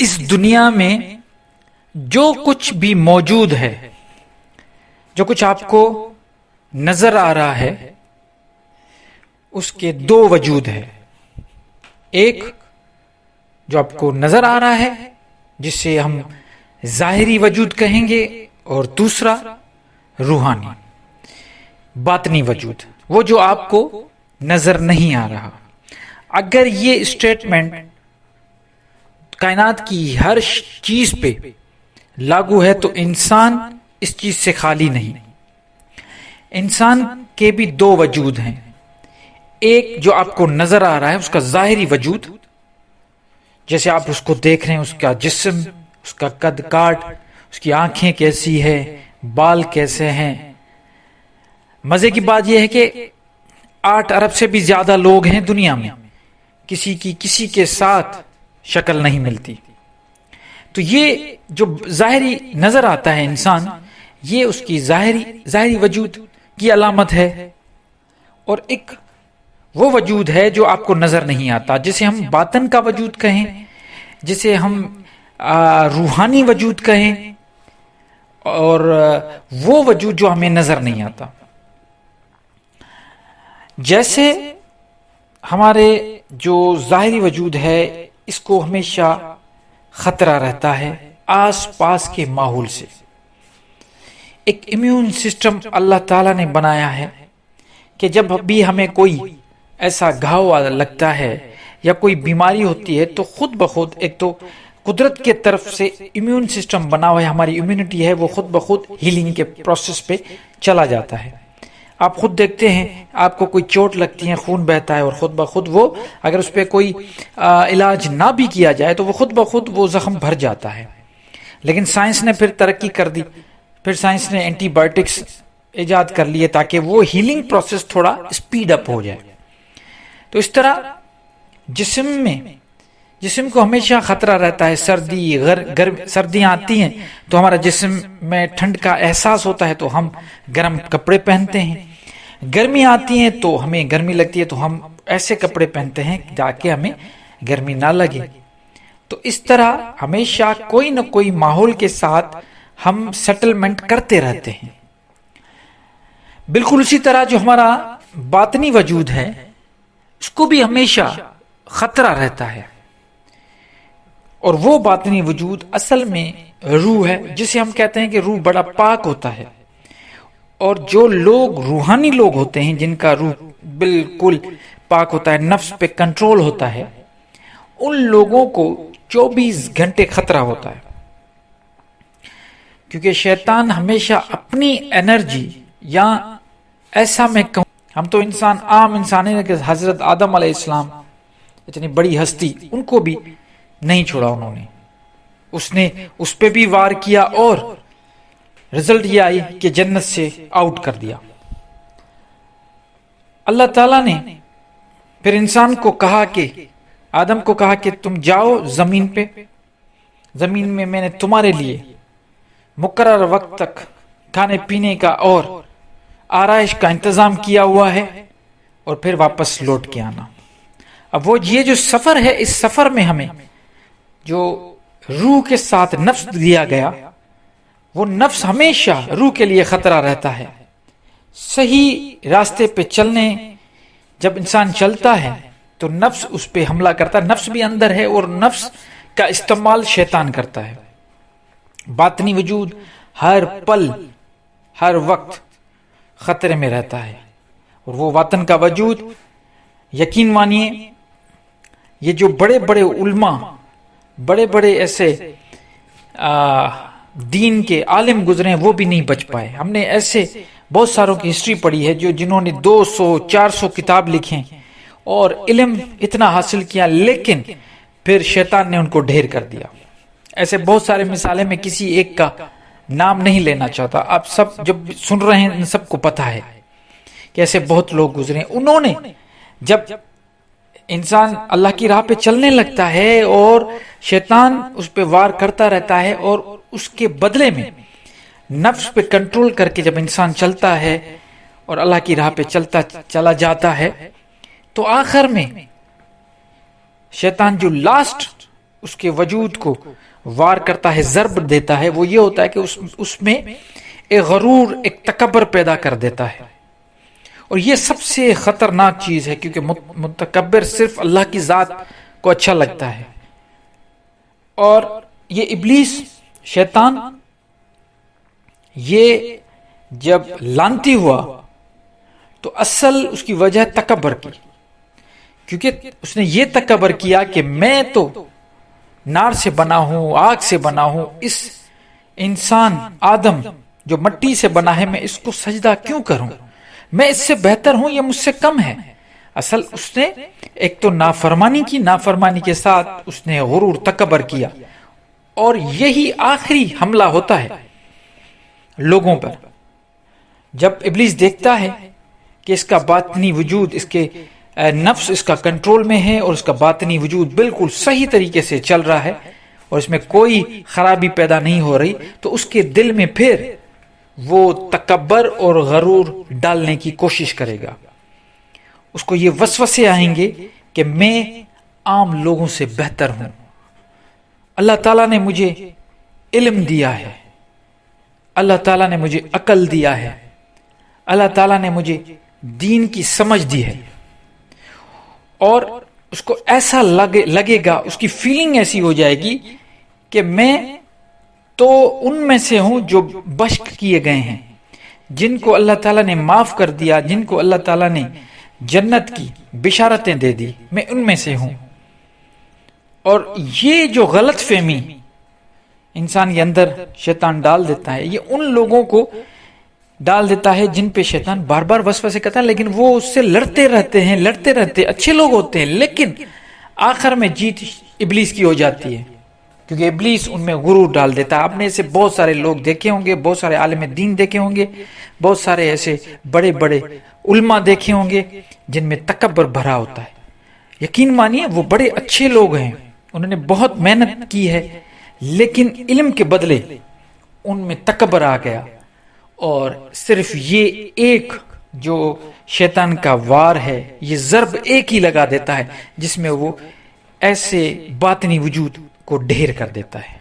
اس دنیا میں جو کچھ بھی موجود ہے، جو کچھ آپ کو نظر آ رہا ہے، اس کے دو وجود ہے. ایک جو آپ کو نظر آ رہا ہے جسے ہم ظاہری وجود کہیں گے، اور دوسرا روحانی باطنی وجود، وہ جو آپ کو نظر نہیں آ رہا. اگر یہ اسٹیٹمنٹ کائنات کی ہر چیز پہ لاگو ہے تو انسان اس چیز سے خالی نہیں. انسان کے بھی دو وجود ہیں. ایک جو آپ کو نظر آ رہا ہے، اس کا ظاہری وجود، جیسے آپ اس کو دیکھ رہے ہیں، اس کا جسم، اس کا قد کاٹ، اس کی آنکھیں کیسی ہے، بال کیسے ہیں. مزے کی بات یہ ہے کہ 8 ارب سے بھی زیادہ لوگ ہیں دنیا میں، کسی کے ساتھ شکل نہیں ملتی. تو یہ جو ظاہری نظر آتا ہے انسان، یہ اس کی ظاہری وجود کی علامت ہے. اور ایک وہ وجود ہے جو آپ کو نظر نہیں آتا، جسے ہم باطن کا وجود کہیں، جسے ہم روحانی وجود کہیں، اور وہ وجود جو ہمیں نظر نہیں آتا. جیسے ہمارے جو ظاہری وجود ہے، اس کو ہمیشہ خطرہ رہتا ہے آس پاس کے ماحول سے. ایک امیون سسٹم اللہ تعالیٰ نے بنایا ہے کہ جب بھی ہمیں کوئی ایسا گھاؤ لگتا ہے یا کوئی بیماری ہوتی ہے، تو خود بخود، ایک تو قدرت کے طرف سے امیون سسٹم بنا ہوا ہے، ہماری امیونٹی ہے، وہ خود بخود ہیلنگ کے پروسیس پہ چلا جاتا ہے. آپ خود دیکھتے ہیں، آپ کو کوئی چوٹ لگتی ہے، خون بہتا ہے، اور خود بخود وہ، اگر اس پہ کوئی علاج نہ بھی کیا جائے تو وہ خود بخود وہ زخم بھر جاتا ہے. لیکن سائنس نے پھر ترقی کر دی، پھر سائنس نے اینٹی بائیوٹکس ایجاد کر لیے تاکہ وہ ہیلنگ پروسیس تھوڑا اسپیڈ اپ ہو جائے. تو اس طرح جسم کو ہمیشہ خطرہ رہتا ہے. سردیاں آتی ہیں تو ہمارا جسم میں ٹھنڈ کا احساس ہوتا ہے، تو ہم گرم کپڑے پہنتے ہیں. گرمی آتی ہیں تو ہمیں گرمی لگتی ہے، تو ہم ایسے کپڑے پہنتے ہیں تاکہ ہمیں گرمی نہ لگے. تو اس طرح ہمیشہ کوئی نہ کوئی ماحول کے ساتھ ہم سیٹلمنٹ کرتے رہتے ہیں. بالکل اسی طرح جو ہمارا باطنی وجود ہے، اس کو بھی ہمیشہ خطرہ رہتا ہے. اور وہ باطنی وجود اصل میں روح ہے، جسے ہم کہتے ہیں کہ روح بڑا پاک ہوتا ہے. اور جو لوگ روحانی لوگ ہوتے ہیں، جن کا روح بالکل پاک ہوتا ہے، نفس پہ کنٹرول ہوتا ہے، ان لوگوں کو 24 گھنٹے خطرہ ہوتا ہے. کیونکہ شیطان ہمیشہ اپنی انرجی، یا ایسا میں کہوں، ہم تو عام انسان ہیں، کہ حضرت آدم علیہ السلام اتنی بڑی ہستی، ان کو بھی نہیں چھوڑا انہوں نے. اس پہ بھی وار کیا، اور رزلٹ یہ آئی کہ جنت سے آؤٹ کر دیا. اللہ تعالیٰ نے پھر انسان کو کہا، کہ آدم کو کہا کہ تم جاؤ زمین میں میں نے تمہارے لیے مقرر وقت تک کھانے پینے کا اور آرائش کا انتظام کیا ہوا ہے، اور پھر واپس لوٹ کے آنا. اب یہ جو سفر ہے، اس سفر میں ہمیں جو روح کے ساتھ نفس دیا گیا، وہ نفس ہمیشہ روح کے لیے خطرہ رہتا ہے. صحیح راستے پہ چلنے جب انسان چلتا ہے تو نفس اس پہ حملہ کرتا ہے. نفس بھی اندر ہے، اور نفس کا استعمال شیطان کرتا ہے. باطنی وجود ہر پل، ہر وقت خطرے میں رہتا ہے. اور وہ باطن کا وجود، یقین مانیے، یہ جو بڑے بڑے علماء، بڑے بڑے ایسے دین کے عالم گزرے ہیں، وہ بھی نہیں بچ پائے. ہم نے ایسے بہت ساروں کی ہسٹری پڑھی ہے جنہوں نے 200-400 کتاب لکھیں اور علم اتنا حاصل کیا، لیکن پھر شیطان نے ان کو ڈھیر کر دیا. ایسے بہت سارے مثالیں، میں کسی ایک کا نام نہیں لینا چاہتا. آپ سب جب سن رہے ہیں، ان سب کو پتا ہے کہ ایسے بہت لوگ گزرے ہیں. انہوں نے، جب انسان اللہ کی راہ پہ چلنے لگتا ہے اور شیطان اس پہ وار کرتا رہتا ہے، اور اس کے بدلے میں نفس پہ کنٹرول کر کے جب انسان چلتا ہے اور اللہ کی راہ پہ چلا جاتا ہے، تو آخر میں شیطان جو لاسٹ اس کے وجود کو وار کرتا ہے، ضرب دیتا ہے، وہ یہ ہوتا ہے کہ اس میں ایک غرور، ایک تکبر پیدا کر دیتا ہے. اور یہ سب سے خطرناک چیز ہے، کیونکہ متکبر صرف اللہ کی ذات کو اچھا لگتا ہے. اور یہ ابلیس، شیطان، یہ جب لانتی ہوا تو اصل اس کی وجہ تکبر کی، کیونکہ اس نے یہ تکبر کیا کہ میں تو نار سے بنا ہوں، آگ سے بنا ہوں، اس انسان آدم جو مٹی سے بنا ہے میں اس کو سجدہ کیوں کروں، میں اس سے بہتر ہوں، یہ مجھ سے کم ہے. اصل اس نے ایک تو نافرمانی کی، نافرمانی کے ساتھ اس نے غرور، تکبر کیا. اور یہی آخری حملہ ہوتا ہے لوگوں پر، جب ابلیس دیکھتا ہے کہ اس کا باطنی وجود، اس کے نفس اس کا کنٹرول میں ہے اور اس کا باطنی وجود بالکل صحیح طریقے سے چل رہا ہے اور اس میں کوئی خرابی پیدا نہیں ہو رہی، تو اس کے دل میں پھر وہ تکبر اور غرور ڈالنے کی کوشش کرے گا. اس کو یہ وسوسے آئیں گے کہ میں عام لوگوں سے بہتر ہوں، اللہ تعالیٰ نے مجھے علم دیا ہے، اللہ تعالیٰ نے مجھے عقل دیا ہے، اللہ تعالیٰ نے مجھے دین کی سمجھ دی ہے. اور اس کو ایسا لگے گا، اس کی فیلنگ ایسی ہو جائے گی کہ میں تو ان میں سے ہوں جو بخش کیے گئے ہیں، جن کو اللہ تعالیٰ نے معاف کر دیا، جن کو اللہ تعالیٰ نے جنت کی بشارتیں دے دی، میں ان میں سے ہوں. اور یہ جو غلط فہمی انسان کے اندر شیطان ڈال دیتا ہے، یہ ان لوگوں کو ڈال دیتا ہے جن پہ شیطان بار بار وسوسے کرتا ہے، لیکن وہ اس سے لڑتے رہتے، اچھے لوگ ہوتے ہیں، لیکن آخر میں جیت ابلیس کی ہو جاتی ہے، کیونکہ ابلیس ان میں غرور ڈال دیتا ہے. آپ نے ایسے بہت سارے لوگ دیکھے ہوں گے، بہت سارے عالم دین دیکھے ہوں گے، بہت سارے ایسے بڑے بڑے علماء دیکھے ہوں گے جن میں تکبر بھرا ہوتا ہے. یقین مانیے وہ بڑے اچھے لوگ ہیں، انہوں نے بہت محنت کی ہے، لیکن علم کے بدلے ان میں تکبر آ گیا. اور صرف یہ ایک جو شیطان کا وار ہے، یہ ضرب ایک ہی لگا دیتا ہے، جس میں وہ ایسے باطنی وجود کو ڈھیر کر دیتا ہے.